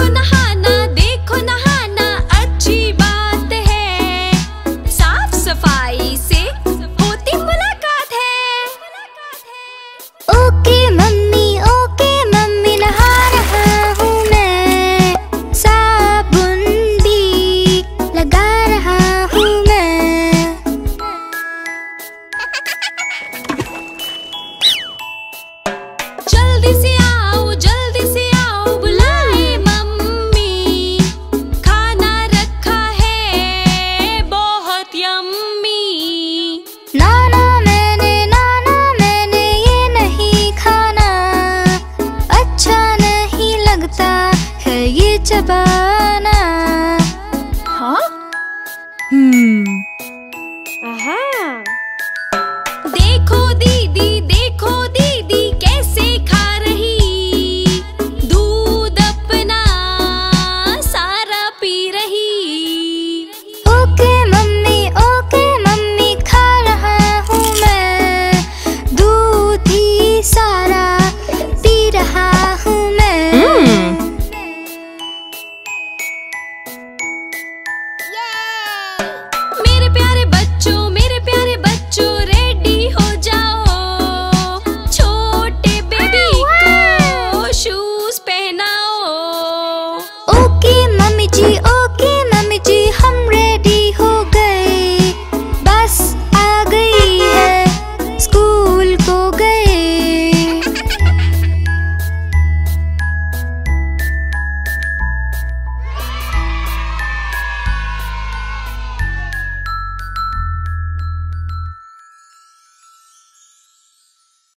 देखो नहाना, देखो नहाना अच्छी बात है। साफ सफाई से होती मुलाकात है। ओके मम्मी नहा रहा हूँ मैं, साबुन भी लगा रहा हूँ मैं। जल्दी से आओ बुलाए मम्मी, खाना रखा है बहुत यम्मी। नाना मैंने ये नहीं खाना, अच्छा नहीं लगता है ये चबा